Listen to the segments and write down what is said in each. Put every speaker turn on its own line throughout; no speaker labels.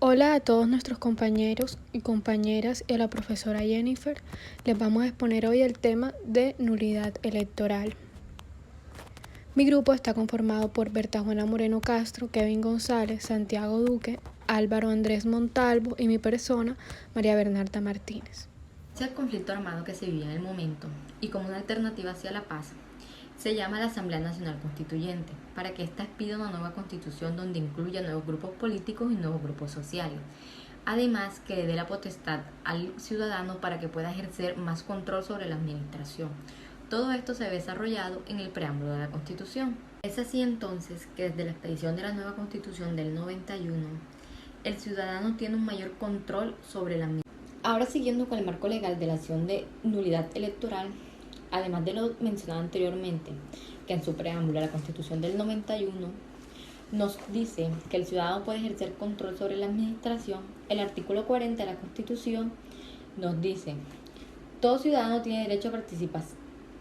Hola a todos nuestros compañeros y compañeras y a la profesora Jennifer. Les vamos a exponer hoy el tema de nulidad electoral. Mi grupo está conformado por Berta Juana Moreno Castro, Kevin González, Santiago Duque, Álvaro Andrés Montalvo y mi persona, María Bernarda Martínez.
Es el conflicto armado que se vivía en el momento y como una alternativa hacia la paz, se llama la Asamblea Nacional Constituyente, para que ésta expida una nueva constitución donde incluya nuevos grupos políticos y nuevos grupos sociales. Además, que le dé la potestad al ciudadano para que pueda ejercer más control sobre la administración. Todo esto se ve desarrollado en el preámbulo de la Constitución. Es así entonces que desde la expedición de la nueva Constitución del 91, el ciudadano tiene un mayor control sobre la administración. Ahora, siguiendo con el marco legal de la acción de nulidad electoral, además de lo mencionado anteriormente, que en su preámbulo la Constitución del 91 nos dice que el ciudadano puede ejercer control sobre la administración, el artículo 40 de la Constitución nos dice: todo ciudadano tiene derecho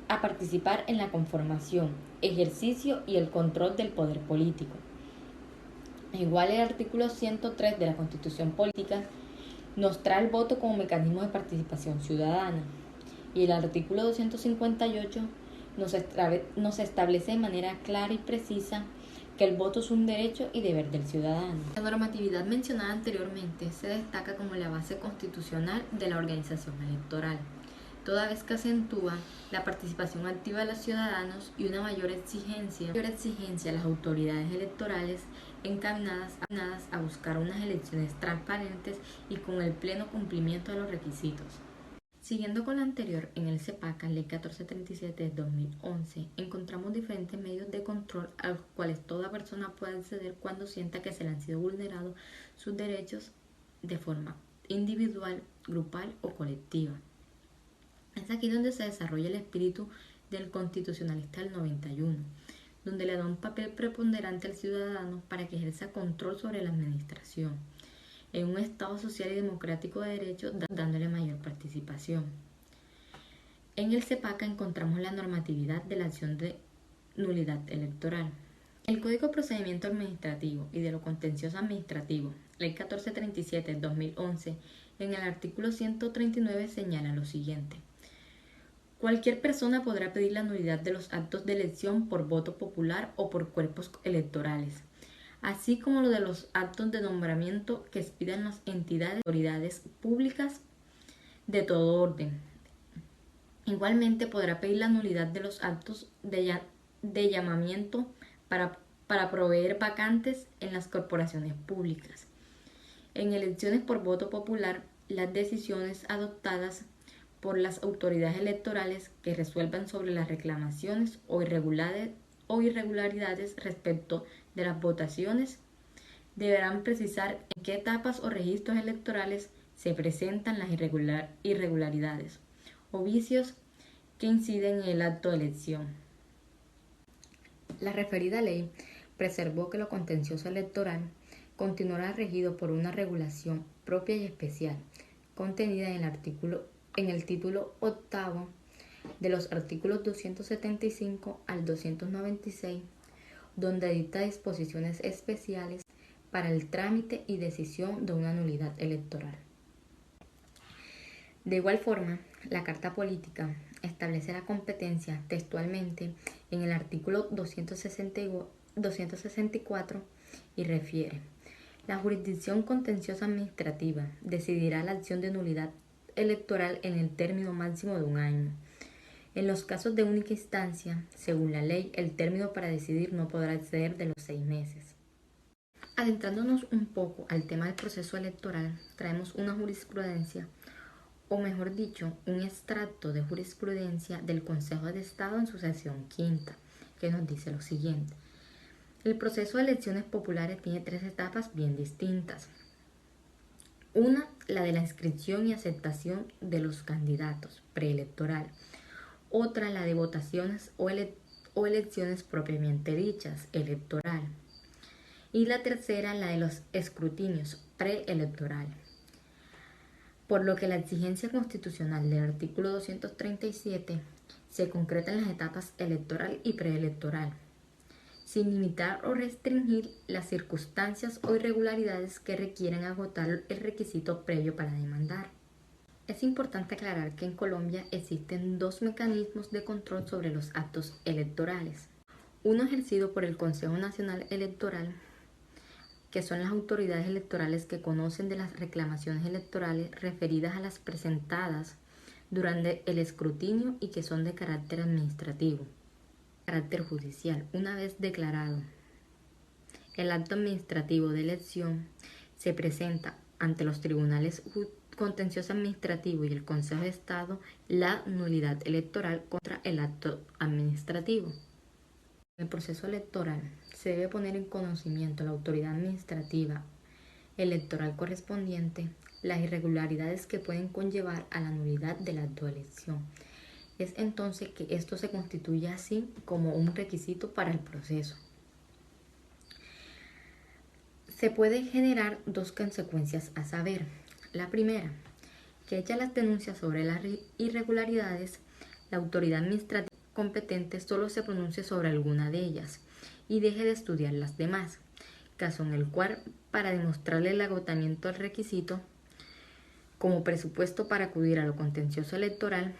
a participar en la conformación, ejercicio y el control del poder político. Igual el artículo 103 de la Constitución Política nos trae el voto como mecanismo de participación ciudadana. Y el artículo 258 nos establece de manera clara y precisa que el voto es un derecho y deber del ciudadano. La normatividad mencionada anteriormente se destaca como la base constitucional de la organización electoral, toda vez que acentúa la participación activa de los ciudadanos y una mayor exigencia a las autoridades electorales encaminadas a buscar unas elecciones transparentes y con el pleno cumplimiento de los requisitos. Siguiendo con lo anterior, en el CEPACA, Ley 1437 de 2011, encontramos diferentes medios de control a los cuales toda persona puede acceder cuando sienta que se le han sido vulnerados sus derechos de forma individual, grupal o colectiva. Es aquí donde se desarrolla el espíritu del constitucionalista del 91, donde le da un papel preponderante al ciudadano para que ejerza control sobre la administración en un Estado social y democrático de derecho, dándole mayor participación. En el CEPACA encontramos la normatividad de la acción de nulidad electoral. El Código de Procedimiento Administrativo y de lo Contencioso Administrativo, Ley 1437 de 2011, en el artículo 139 señala lo siguiente: cualquier persona podrá pedir la nulidad de los actos de elección por voto popular o por cuerpos electorales, así como lo de los actos de nombramiento que expidan las entidades y autoridades públicas de todo orden. Igualmente podrá pedir la nulidad de los actos de llamamiento para proveer vacantes en las corporaciones públicas. En elecciones por voto popular, las decisiones adoptadas por las autoridades electorales que resuelvan sobre las reclamaciones o irregularidades respecto de las votaciones deberán precisar en qué etapas o registros electorales se presentan las irregularidades o vicios que inciden en el acto de elección. La referida ley preservó que lo contencioso electoral continuará regido por una regulación propia y especial, contenida en el título octavo de los artículos 275 al 296, donde dicta disposiciones especiales para el trámite y decisión de una nulidad electoral. De igual forma, la Carta Política establece la competencia textualmente en el artículo 264 y refiere: la jurisdicción contenciosa administrativa decidirá la acción de nulidad electoral en el término máximo de un año. En los casos de única instancia, según la ley, el término para decidir no podrá exceder de los 6 meses. Adentrándonos un poco al tema del proceso electoral, traemos una jurisprudencia, o mejor dicho, un extracto de jurisprudencia del Consejo de Estado en su sesión quinta, que nos dice lo siguiente: el proceso de elecciones populares tiene 3 etapas bien distintas. Una, la de la inscripción y aceptación de los candidatos, preelectoral. Otra, la de votaciones o elecciones propiamente dichas, electoral. Y la tercera, la de los escrutinios, preelectoral. Por lo que la exigencia constitucional del artículo 237 se concreta en las etapas electoral y preelectoral. sin limitar o restringir las circunstancias o irregularidades que requieran agotar el requisito previo para demandar. Es importante aclarar que en Colombia existen dos mecanismos de control sobre los actos electorales. Uno ejercido por el Consejo Nacional Electoral, que son las autoridades electorales que conocen de las reclamaciones electorales referidas a las presentadas durante el escrutinio y que son de carácter administrativo. Carácter judicial. Una vez declarado el acto administrativo de elección, se presenta ante los tribunales contencioso administrativo y el Consejo de Estado la nulidad electoral contra el acto administrativo. En el proceso electoral se debe poner en conocimiento a la autoridad administrativa electoral correspondiente las irregularidades que pueden conllevar a la nulidad del acto de elección. Es entonces que esto se constituye así como un requisito para el proceso. Se puede generar dos consecuencias a saber. La primera, que hechas las denuncias sobre las irregularidades, la autoridad administrativa competente solo se pronuncie sobre alguna de ellas y deje de estudiar las demás, caso en el cual, para demostrarle el agotamiento del requisito como presupuesto para acudir a lo contencioso electoral,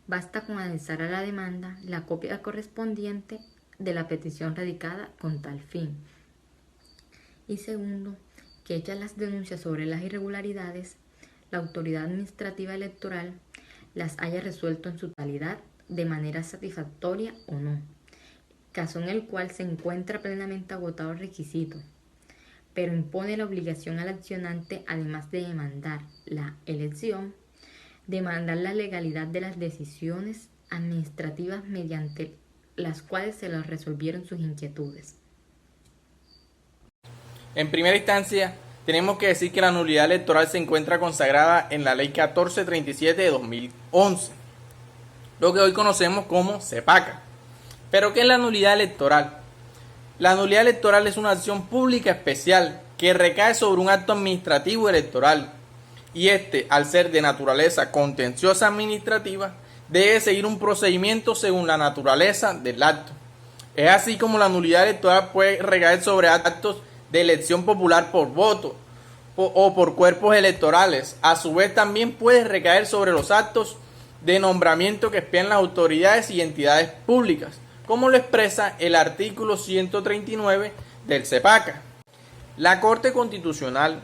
basta con anexar a la demanda la copia correspondiente de la petición radicada con tal fin. Y segundo, que hechas las denuncias sobre las irregularidades, la autoridad administrativa electoral las haya resuelto en su totalidad de manera satisfactoria o no, caso en el cual se encuentra plenamente agotado el requisito, pero impone la obligación al accionante, además de demandar la elección, demandar la legalidad de las decisiones administrativas mediante las cuales se les resolvieron sus inquietudes.
En primera instancia, tenemos que decir que la nulidad electoral se encuentra consagrada en la Ley 1437 de 2011, lo que hoy conocemos como CEPACA. ¿Pero qué es la nulidad electoral? La nulidad electoral es una acción pública especial que recae sobre un acto administrativo electoral y al ser de naturaleza contenciosa administrativa, debe seguir un procedimiento según la naturaleza del acto. Es así como la nulidad electoral puede recaer sobre actos de elección popular por voto o por cuerpos electorales. A su vez también puede recaer sobre los actos de nombramiento que expidan las autoridades y entidades públicas, como lo expresa el artículo 139 del CEPACA. La Corte Constitucional,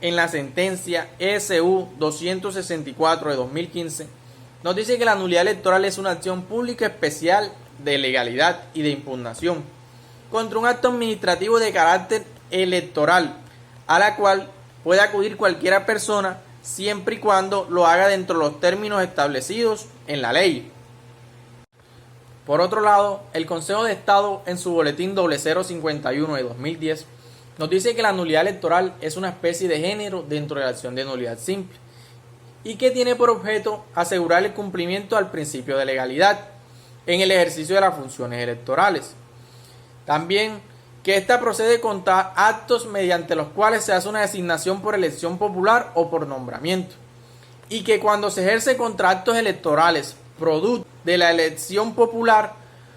en la sentencia ESU 264 de 2015, nos dice que la nulidad electoral es una acción pública especial de legalidad y de impugnación contra un acto administrativo de carácter electoral, a la cual puede acudir cualquier persona siempre y cuando lo haga dentro de los términos establecidos en la ley. Por otro lado, el Consejo de Estado en su boletín 0051 de 2010 nos dice que la nulidad electoral es una especie de género dentro de la acción de nulidad simple y que tiene por objeto asegurar el cumplimiento al principio de legalidad en el ejercicio de las funciones electorales. También que ésta procede contra actos mediante los cuales se hace una designación por elección popular o por nombramiento, y que cuando se ejerce contra actos electorales producto de la elección popular,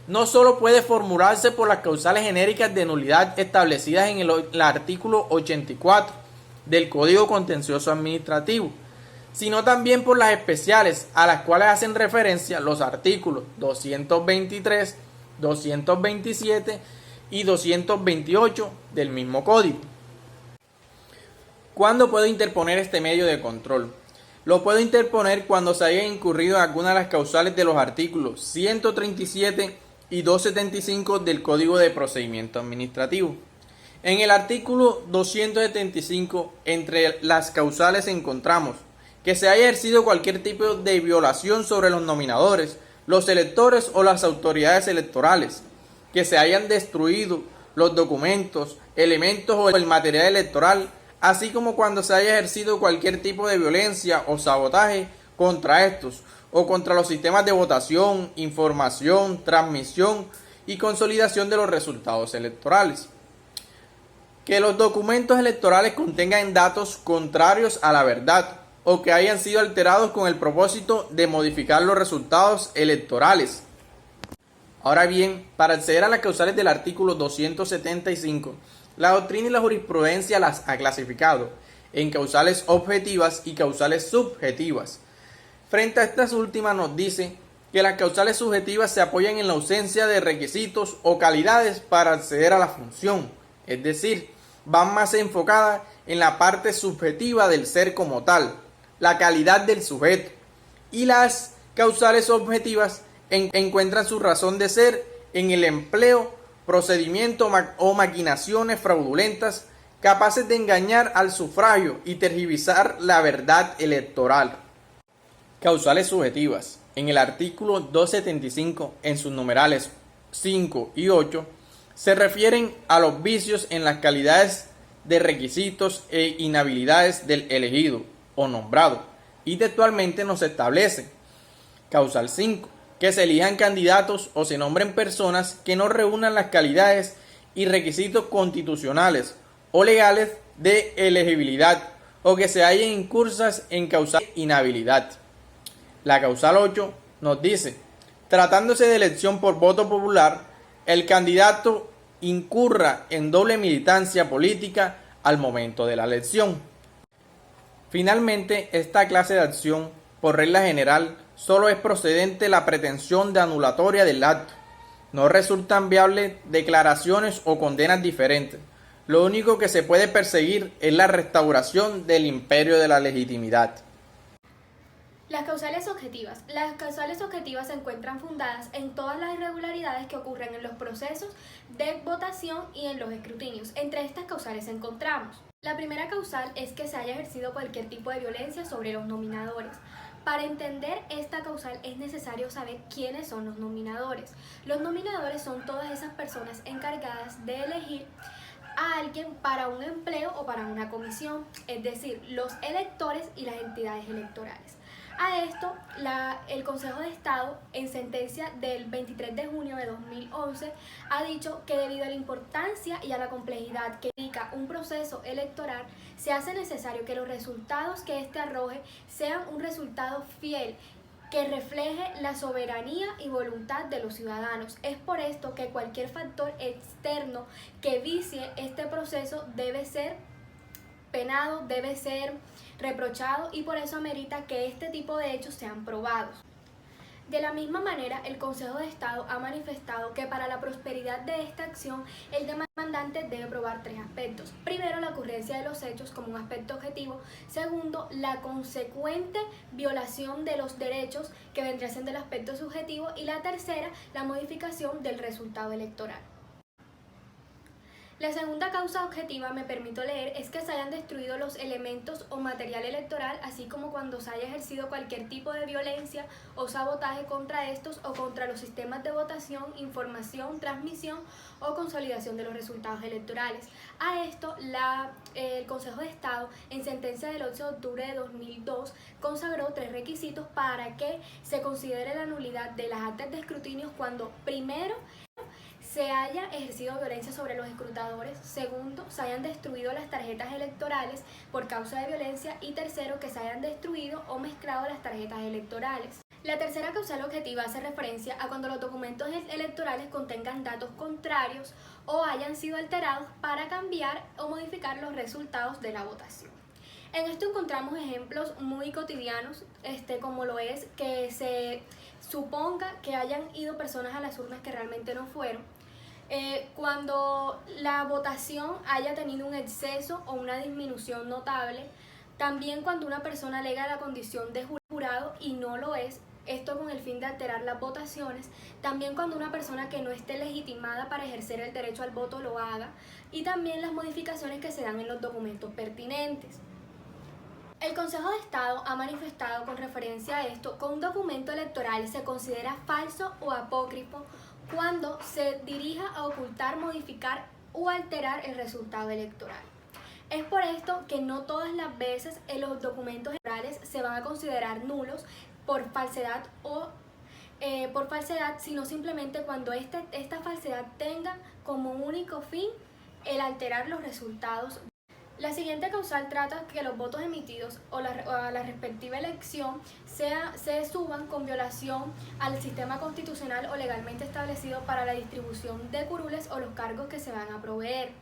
no solo puede formularse por las causales genéricas de nulidad establecidas en el artículo 84 del Código Contencioso Administrativo, sino también por las especiales a las cuales hacen referencia los artículos 223, 227 y 228 del mismo código. ¿Cuándo puedo interponer este medio de control? Lo puedo interponer cuando se haya incurrido en alguna de las causales de los artículos 137 y 275 del Código de Procedimiento Administrativo. En el artículo 275, entre las causales encontramos que se haya ejercido cualquier tipo de violación sobre los nominadores, los electores o las autoridades electorales, que se hayan destruido los documentos, elementos o el material electoral, así como cuando se haya ejercido cualquier tipo de violencia o sabotaje contra estos o contra los sistemas de votación, información, transmisión y consolidación de los resultados electorales. Que los documentos electorales contengan datos contrarios a la verdad o que hayan sido alterados con el propósito de modificar los resultados electorales. Ahora bien, para acceder a las causales del artículo 275, la doctrina y la jurisprudencia las ha clasificado en causales objetivas y causales subjetivas. Frente a estas últimas nos dice que las causales subjetivas se apoyan en la ausencia de requisitos o calidades para acceder a la función, es decir, van más enfocadas en la parte subjetiva del ser como tal, la calidad del sujeto, y las causales objetivas encuentran su razón de ser en el empleo, procedimiento o maquinaciones fraudulentas capaces de engañar al sufragio y tergiversar la verdad electoral. Causales subjetivas. En el artículo 275, en sus numerales 5 y 8, se refieren a los vicios en las calidades de requisitos e inhabilidades del elegido o nombrado, y textualmente nos establece, causal 5, que se elijan candidatos o se nombren personas que no reúnan las calidades y requisitos constitucionales o legales de elegibilidad o que se hallen incursas en causal inhabilidad. La causal 8 nos dice, tratándose de elección por voto popular, el candidato incurra en doble militancia política al momento de la elección. Finalmente, esta clase de acción, por regla general, solo es procedente la pretensión de anulatoria del acto. No resultan viables declaraciones o condenas diferentes. Lo único que se puede perseguir es la restauración del imperio de la legitimidad.
Las causales objetivas. Las causales objetivas se encuentran fundadas en todas las irregularidades que ocurren en los procesos de votación y en los escrutinios. Entre estas causales encontramos. La primera causal es que se haya ejercido cualquier tipo de violencia sobre los nominadores. Para entender esta causal es necesario saber quiénes son los nominadores. Los nominadores son todas esas personas encargadas de elegir a alguien para un empleo o para una comisión, es decir, los electores y las entidades electorales. A esto, el Consejo de Estado, en sentencia del 23 de junio de 2011, ha dicho que debido a la importancia y a la complejidad que implica un proceso electoral, se hace necesario que los resultados que éste arroje sean un resultado fiel, que refleje la soberanía y voluntad de los ciudadanos. Es por esto que cualquier factor externo que vicie este proceso debe ser penado, debe ser reprochado y por eso amerita que este tipo de hechos sean probados. De la misma manera, el Consejo de Estado ha manifestado que para la prosperidad de esta acción, el demandante debe probar tres aspectos. Primero, la ocurrencia de los hechos como un aspecto objetivo. Segundo, la consecuente violación de los derechos que vendría siendo el aspecto subjetivo. Y la tercera, la modificación del resultado electoral. La segunda causa objetiva, me permito leer, es que se hayan destruido los elementos o material electoral, así como cuando se haya ejercido cualquier tipo de violencia o sabotaje contra estos o contra los sistemas de votación, información, transmisión o consolidación de los resultados electorales. A esto, el Consejo de Estado, en sentencia del 8 de octubre de 2002, consagró tres requisitos para que se considere la nulidad de las actas de escrutinio cuando, primero, se haya ejercido violencia sobre los escrutadores, segundo, se hayan destruido las tarjetas electorales por causa de violencia y tercero, que se hayan destruido o mezclado las tarjetas electorales. La tercera causal objetiva hace referencia a cuando los documentos electorales contengan datos contrarios o hayan sido alterados para cambiar o modificar los resultados de la votación. En esto encontramos ejemplos muy cotidianos, como lo es que se suponga que hayan ido personas a las urnas que realmente no fueron. Cuando la votación haya tenido un exceso o una disminución notable, también cuando una persona alega la condición de jurado y no lo es, esto con el fin de alterar las votaciones, también cuando una persona que no esté legitimada para ejercer el derecho al voto lo haga, y también las modificaciones que se dan en los documentos pertinentes. El Consejo de Estado ha manifestado con referencia a esto que un documento electoral se considera falso o apócrifo cuando se dirija a ocultar, modificar o alterar el resultado electoral. Es por esto que no todas las veces los documentos electorales se van a considerar nulos por falsedad sino simplemente cuando esta falsedad tenga como único fin el alterar los resultados. La siguiente causal trata que los votos emitidos o a la respectiva elección se suban con violación al sistema constitucional o legalmente establecido para la distribución de curules o los cargos que se van a proveer.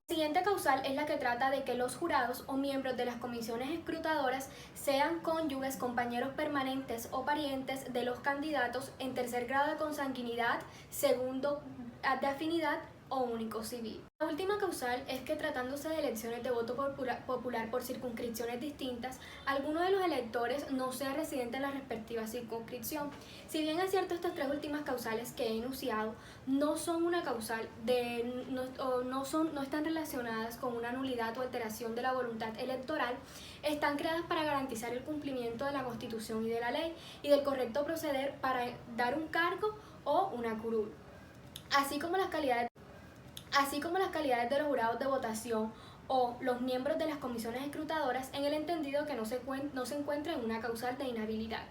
La siguiente causal es la que trata de que los jurados o miembros de las comisiones escrutadoras sean cónyuges, compañeros permanentes o parientes de los candidatos en tercer grado de consanguinidad, segundo de afinidad o único civil. La última causal es que tratándose de elecciones de voto popular por circunscripciones distintas, alguno de los electores no sea residente en la respectiva circunscripción. Si bien es cierto, estas tres últimas causales que he enunciado no son una causal no están relacionadas con una nulidad o alteración de la voluntad electoral, están creadas para garantizar el cumplimiento de la Constitución y de la ley y del correcto proceder para dar un cargo o una curul, así como las calidades de los jurados de votación o los miembros de las comisiones escrutadoras, en el entendido que no se encuentra en una causal de inhabilidad.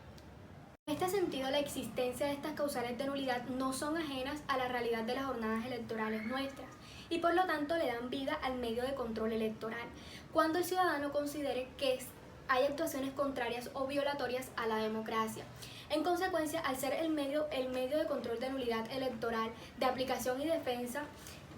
En este sentido, la existencia de estas causales de nulidad no son ajenas a la realidad de las jornadas electorales nuestras y por lo tanto le dan vida al medio de control electoral cuando el ciudadano considere que hay actuaciones contrarias o violatorias a la democracia. En consecuencia, al ser el medio de control de nulidad electoral, de aplicación y defensa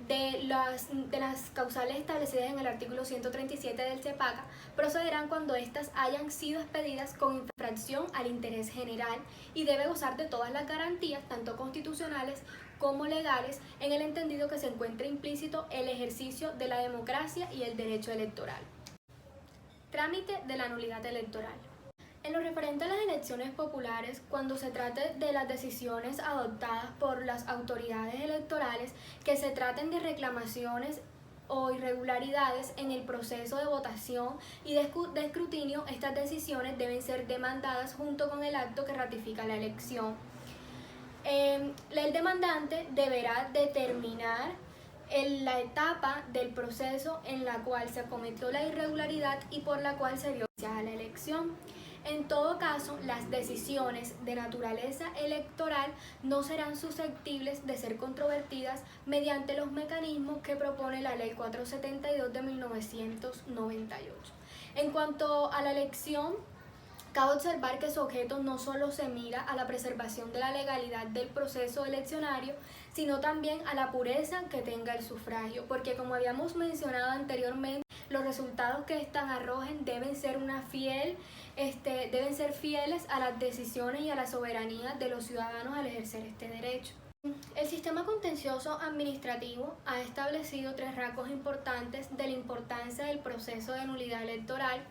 de las causales establecidas en el artículo 137 del CEPACA, procederán cuando éstas hayan sido expedidas con infracción al interés general y debe gozar de todas las garantías, tanto constitucionales como legales, en el entendido que se encuentre implícito el ejercicio de la democracia y el derecho electoral. Trámite de la nulidad electoral. En lo referente a las elecciones populares, cuando se trate de las decisiones adoptadas por las autoridades electorales que se traten de reclamaciones o irregularidades en el proceso de votación y de escrutinio, estas decisiones deben ser demandadas junto con el acto que ratifica la elección. El demandante deberá determinar la etapa del proceso en la cual se cometió la irregularidad y por la cual se dio a la elección. En todo caso, las decisiones de naturaleza electoral no serán susceptibles de ser controvertidas mediante los mecanismos que propone la Ley 472 de 1998. En cuanto a la elección, cabe observar que su objeto no solo se mira a la preservación de la legalidad del proceso eleccionario, sino también a la pureza que tenga el sufragio, porque como habíamos mencionado anteriormente, los resultados que éstas arrojen deben ser fieles a las decisiones y a la soberanía de los ciudadanos al ejercer este derecho. El sistema contencioso administrativo ha establecido tres rasgos importantes de la importancia del proceso de nulidad electoral,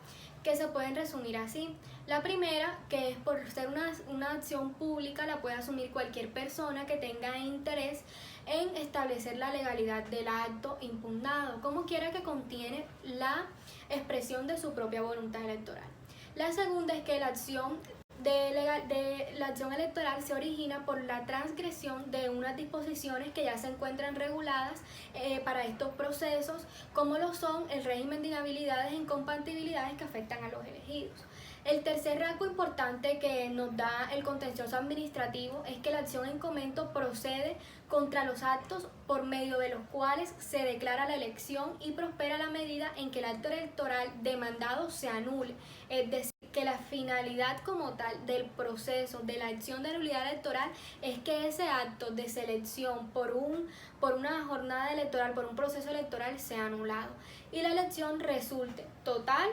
que se pueden resumir así. La primera, que es por ser una acción pública, la puede asumir cualquier persona que tenga interés en establecer la legalidad del acto impugnado, como quiera que contiene la expresión de su propia voluntad electoral. La segunda es que la acción electoral se origina por la transgresión de unas disposiciones que ya se encuentran reguladas para estos procesos, como lo son el régimen de inhabilidades e incompatibilidades que afectan a los elegidos. El tercer rasgo importante que nos da el contencioso administrativo es que la acción en comento procede contra los actos por medio de los cuales se declara la elección y prospera la medida en que el acto electoral demandado se anule, es decir, que la finalidad como tal del proceso de la acción de nulidad electoral es que ese acto de selección por una jornada electoral, por un proceso electoral, sea anulado y la elección resulte total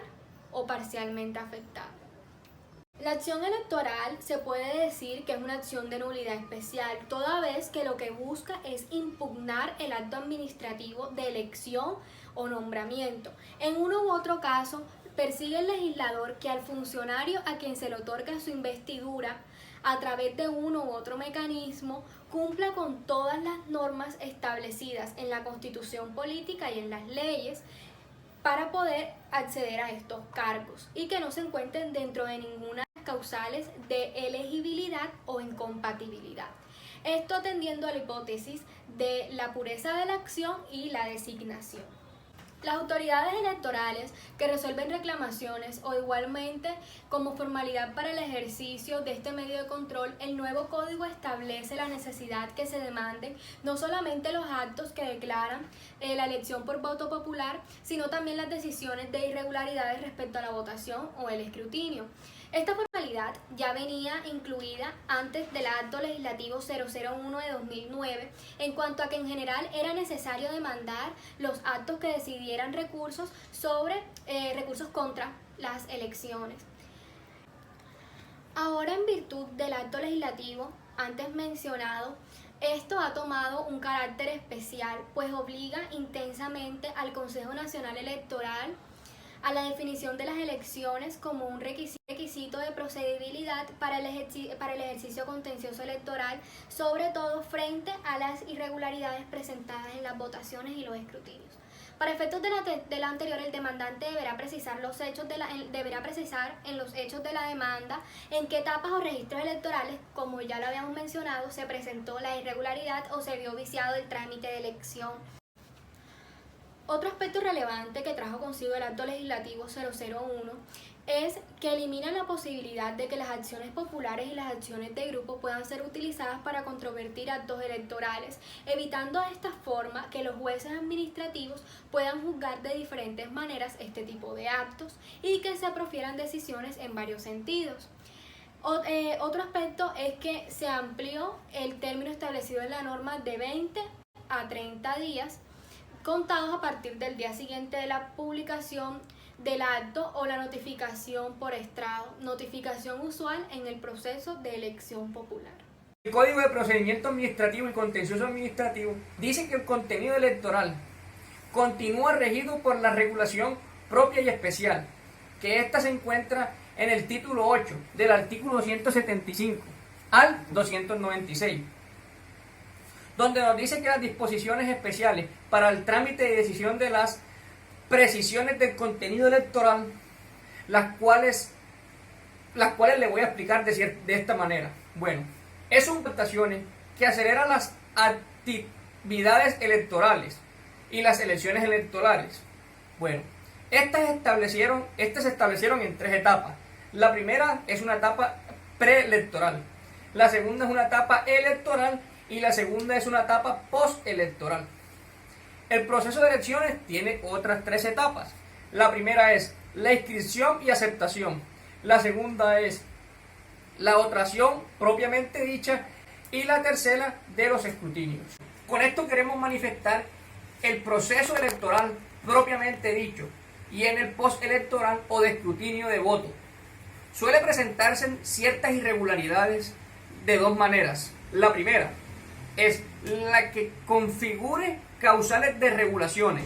o parcialmente afectada. La acción electoral se puede decir que es una acción de nulidad especial, toda vez que lo que busca es impugnar el acto administrativo de elección o nombramiento. En uno u otro caso, persigue el legislador que al funcionario a quien se le otorga su investidura a través de uno u otro mecanismo cumpla con todas las normas establecidas en la Constitución política y en las leyes para poder acceder a estos cargos y que no se encuentren dentro de ninguna de las causales de elegibilidad o incompatibilidad. Esto atendiendo a la hipótesis de la pureza de la acción y la designación. Las autoridades electorales que resuelven reclamaciones o igualmente como formalidad para el ejercicio de este medio de control, el nuevo código establece la necesidad que se demanden no solamente los actos que declaran la elección por voto popular, sino también las decisiones de irregularidades respecto a la votación o el escrutinio. Esta formalidad ya venía incluida antes del Acto Legislativo 001 de 2009, en cuanto a que en general era necesario demandar los actos que decidieran recursos contra las elecciones. Ahora, en virtud del acto legislativo antes mencionado, esto ha tomado un carácter especial, pues obliga intensamente al Consejo Nacional Electoral a la definición de las elecciones como un requisito de procedibilidad para el ejercicio contencioso electoral, sobre todo frente a las irregularidades presentadas en las votaciones y los escrutinios. Para efectos de la anterior, el demandante deberá precisar en los hechos de la demanda en qué etapas o registros electorales, como ya lo habíamos mencionado, se presentó la irregularidad o se vio viciado el trámite de elección. Otro aspecto relevante que trajo consigo el Acto Legislativo 001 es que elimina la posibilidad de que las acciones populares y las acciones de grupo puedan ser utilizadas para controvertir actos electorales, evitando de esta forma que los jueces administrativos puedan juzgar de diferentes maneras este tipo de actos y que se profieran decisiones en varios sentidos. Otro aspecto es que se amplió el término establecido en la norma de 20 a 30 días contados a partir del día siguiente de la publicación del acto o la notificación por estrado, notificación usual en el proceso de elección popular.
El Código de Procedimiento Administrativo y Contencioso Administrativo dice que el contenido electoral continúa regido por la regulación propia y especial, que ésta se encuentra en el título 8 del artículo 275 al 296. Donde nos dice que las disposiciones especiales para el trámite de decisión de las precisiones del contenido electoral, las cuales le voy a explicar de esta manera. Bueno, son votaciones que aceleran las actividades electorales y las elecciones electorales. Bueno, estas se establecieron en 3 etapas. La primera es una etapa preelectoral, la segunda es una etapa electoral y la segunda es una etapa postelectoral. El proceso de elecciones tiene otras 3 etapas. La primera es la inscripción y aceptación. La segunda es la votación propiamente dicha. Y la tercera, de los escrutinios. Con esto queremos manifestar el proceso electoral propiamente dicho y en el postelectoral o de escrutinio de voto. Suele presentarse ciertas irregularidades de 2 maneras. La primera es la que configure causales de regulaciones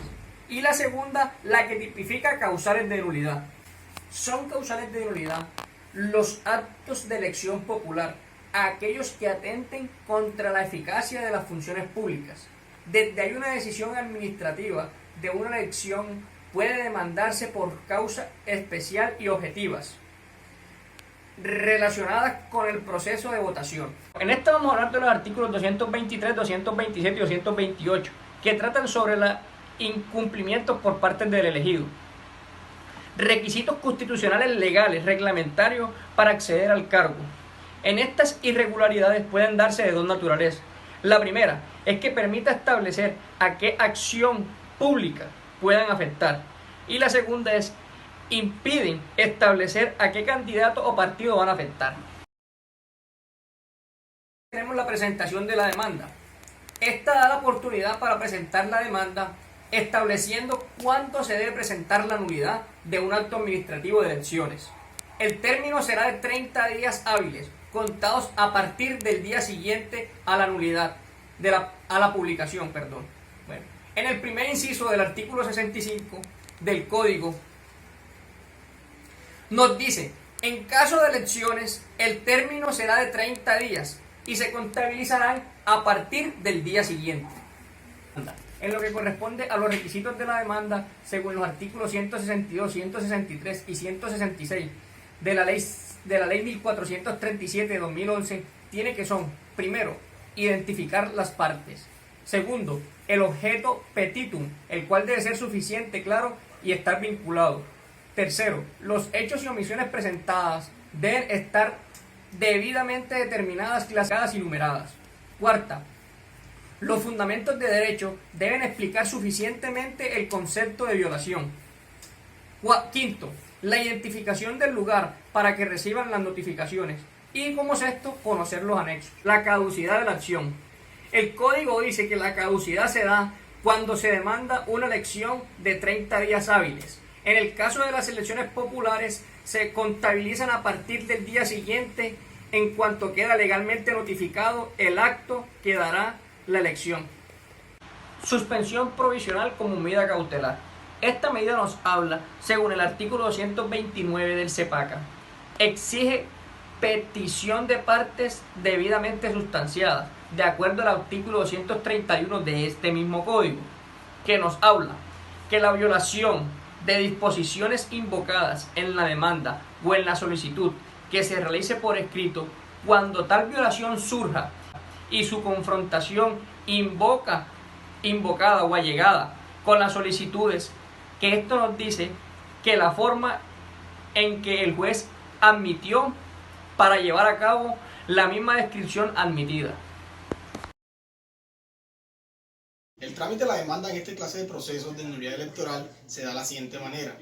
y la segunda la que tipifica causales de nulidad. Son causales de nulidad los actos de elección popular, aquellos que atenten contra la eficacia de las funciones públicas. Desde hay una decisión administrativa de una elección puede demandarse por causa especial y objetivas relacionadas con el proceso de votación. En esta vamos a hablar de los artículos 223, 227 y 228, que tratan sobre los incumplimientos por parte del elegido. Requisitos constitucionales legales, reglamentarios para acceder al cargo. En estas irregularidades pueden darse de 2 naturalezas. La primera es que permita establecer a qué acción pública puedan afectar. Y la segunda es impiden establecer a qué candidato o partido van a afectar. Tenemos la presentación de la demanda. Esta da la oportunidad para presentar la demanda estableciendo cuándo se debe presentar la nulidad de un acto administrativo de elecciones. El término será de 30 días hábiles, contados a partir del día siguiente a la nulidad, a la publicación. Bueno, en el primer inciso del artículo 65 del Código nos dice, en caso de elecciones, el término será de 30 días y se contabilizarán a partir del día siguiente. En lo que corresponde a los requisitos de la demanda, según los artículos 162, 163 y 166 de la ley 1437 de 2011, tiene que son, primero, identificar las partes. Segundo, el objeto petitum, el cual debe ser suficiente, claro, y estar vinculado. Tercero, los hechos y omisiones presentadas deben estar debidamente determinadas, clasificadas y numeradas. Cuarta, los fundamentos de derecho deben explicar suficientemente el concepto de violación. Quinto, la identificación del lugar para que reciban las notificaciones. Y como sexto, conocer los anexos. La caducidad de la acción. El código dice que la caducidad se da cuando se demanda una elección de 30 días hábiles. En el caso de las elecciones populares, se contabilizan a partir del día siguiente en cuanto queda legalmente notificado el acto que dará la elección. Suspensión provisional como medida cautelar. Esta medida nos habla, según el artículo 229 del CEPACA, exige petición de partes debidamente sustanciadas, de acuerdo al artículo 231 de este mismo código, que nos habla que la violación de disposiciones invocadas en la demanda o en la solicitud que se realice por escrito, cuando tal violación surja y su confrontación invocada o allegada con las solicitudes, que esto nos dice que la forma en que el juez admitió para llevar a cabo la misma descripción admitida.
El trámite de la demanda en esta clase de procesos de nulidad electoral se da de la siguiente manera.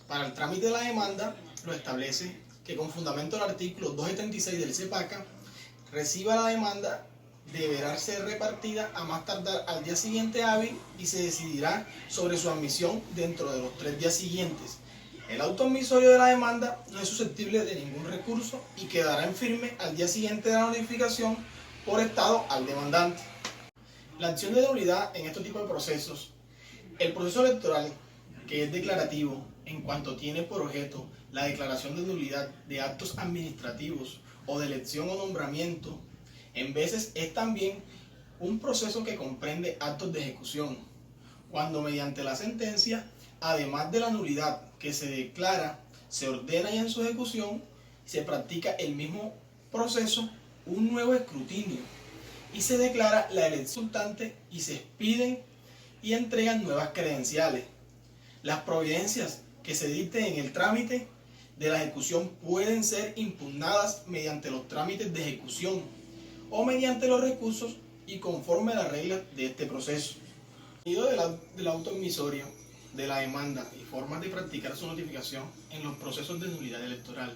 Para el trámite de la demanda lo establece que con fundamento del artículo 276 del CEPACA, reciba la demanda deberá ser repartida a más tardar al día siguiente hábil y se decidirá sobre su admisión dentro de los 3 días siguientes. El auto admisorio de la demanda no es susceptible de ningún recurso y quedará en firme al día siguiente de la notificación por estado al demandante. La acción de nulidad en este tipo de procesos. El proceso electoral, que es declarativo en cuanto tiene por objeto la declaración de nulidad de actos administrativos o de elección o nombramiento, en veces es también un proceso que comprende actos de ejecución, cuando mediante la sentencia, además de la nulidad que se declara, se ordena ya en su ejecución, se practica el mismo proceso, un nuevo escrutinio, y se declara la elección resultante y se expiden y entregan nuevas credenciales. Las providencias que se dicten en el trámite de la ejecución pueden ser impugnadas mediante los trámites de ejecución o mediante los recursos y conforme a las reglas de este proceso. El contenido del auto admisorio de la demanda y formas de practicar su notificación en los procesos de nulidad electoral.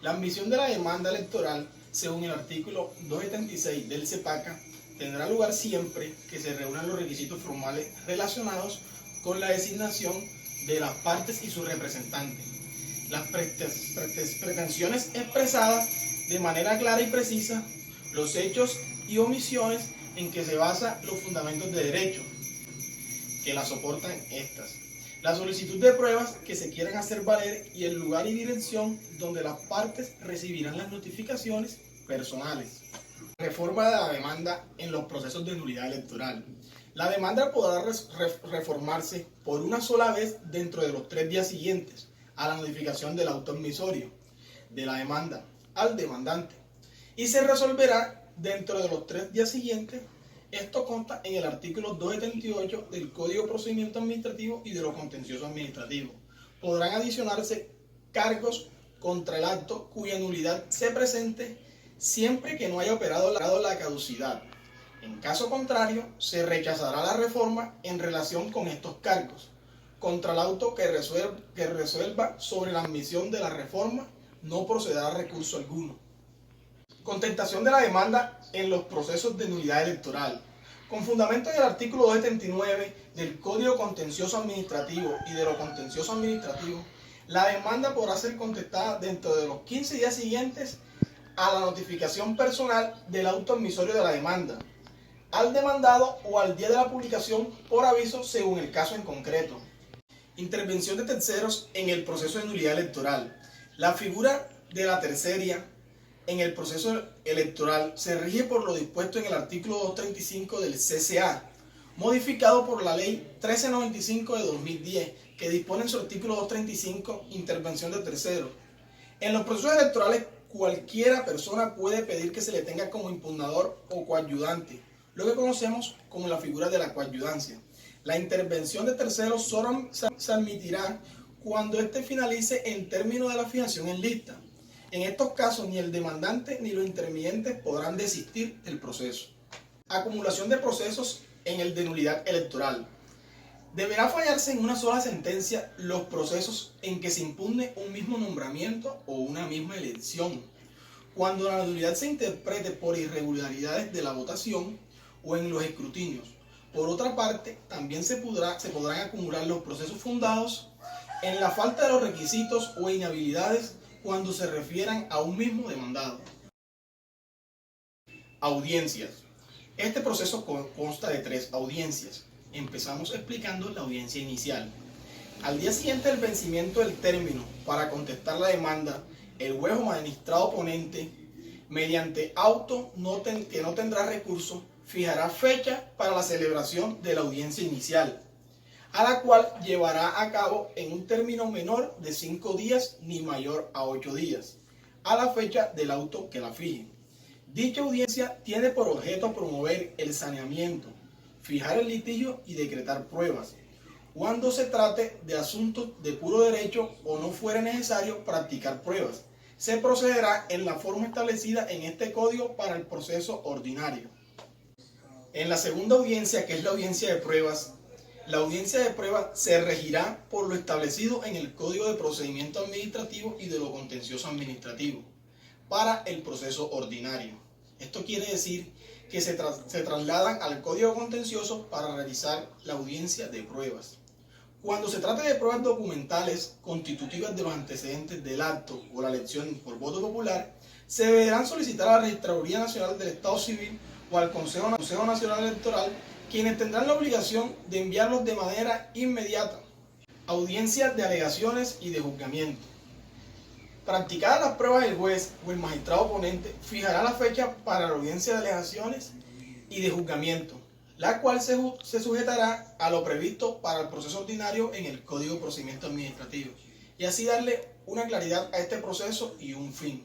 La admisión de la demanda electoral, según el artículo 276 del CEPACA, tendrá lugar siempre que se reúnan los requisitos formales relacionados con la designación de las partes y sus representantes. Las pretensiones expresadas de manera clara y precisa, los hechos y omisiones en que se basan los fundamentos de derecho que la soportan estas. La solicitud de pruebas que se quieran hacer valer y el lugar y dirección donde las partes recibirán las notificaciones personales. Reforma de la demanda en los procesos de nulidad electoral. La demanda podrá reformarse por una sola vez dentro de los 3 días siguientes a la notificación del auto admisorio de la demanda al demandante y se resolverá dentro de los 3 días siguientes. Esto consta en el artículo 278 del Código de Procedimiento Administrativo y de lo Contencioso Administrativo. Podrán adicionarse cargos contra el acto cuya nulidad se presente siempre que no haya operado la caducidad. En caso contrario, se rechazará la reforma en relación con estos cargos. Contra el auto que resuelva sobre la admisión de la reforma, no procederá recurso alguno. Contestación de la demanda en los procesos de nulidad electoral. Con fundamento en el artículo 279 del Código Contencioso Administrativo y de lo Contencioso Administrativo, la demanda podrá ser contestada dentro de los 15 días siguientes a la notificación personal del auto admisorio de la demanda, al demandado o al día de la publicación por aviso según el caso en concreto. Intervención de terceros en el proceso de nulidad electoral. La figura de la tercería en el proceso electoral se rige por lo dispuesto en el artículo 235 del CCA, modificado por la Ley 1395 de 2010, que dispone en su artículo 235 intervención de terceros. En los procesos electorales, cualquiera persona puede pedir que se le tenga como impugnador o coayudante lo que conocemos como la figura de la coadyuvancia. La intervención de terceros solo se admitirá cuando éste finalice en términos de la fijación en lista. En estos casos, ni el demandante ni los intervinientes podrán desistir del proceso. Acumulación de procesos en el de nulidad electoral. Deberá fallarse en una sola sentencia los procesos en que se impugne un mismo nombramiento o una misma elección, cuando la nulidad se interprete por irregularidades de la votación o en los escrutinios. Por otra parte, también se podrán acumular los procesos fundados en la falta de los requisitos o inhabilidades cuando se refieran a un mismo demandado. Audiencias. Este proceso consta de 3 audiencias. Empezamos explicando la audiencia inicial. Al día siguiente del vencimiento del término para contestar la demanda, el juez o magistrado ponente, mediante auto que no tendrá recurso, fijará fecha para la celebración de la audiencia inicial, a la cual llevará a cabo en un término menor de 5 días ni mayor a 8 días, a la fecha del auto que la fije. Dicha audiencia tiene por objeto promover el saneamiento, fijar el litigio y decretar pruebas, cuando se trate de asuntos de puro derecho o no fuere necesario practicar pruebas. Se procederá en la forma establecida en este código para el proceso ordinario. En la segunda audiencia, que es la audiencia de pruebas, la audiencia de pruebas se regirá por lo establecido en el Código de Procedimiento Administrativo y de lo Contencioso Administrativo para el proceso ordinario. Esto quiere decir que se trasladan al Código Contencioso para realizar la audiencia de pruebas. Cuando se trate de pruebas documentales constitutivas de los antecedentes del acto o la elección por voto popular, se deberán solicitar a la Registraduría Nacional del Estado Civil o al Consejo Nacional Electoral, quienes tendrán la obligación de enviarlos de manera inmediata. Audiencias de alegaciones y de juzgamiento. Practicadas las pruebas, el juez o el magistrado ponente fijará la fecha para la audiencia de alegaciones y de juzgamiento, la cual se sujetará a lo previsto para el proceso ordinario en el Código de Procedimiento Administrativo, y así darle una claridad a este proceso y un fin.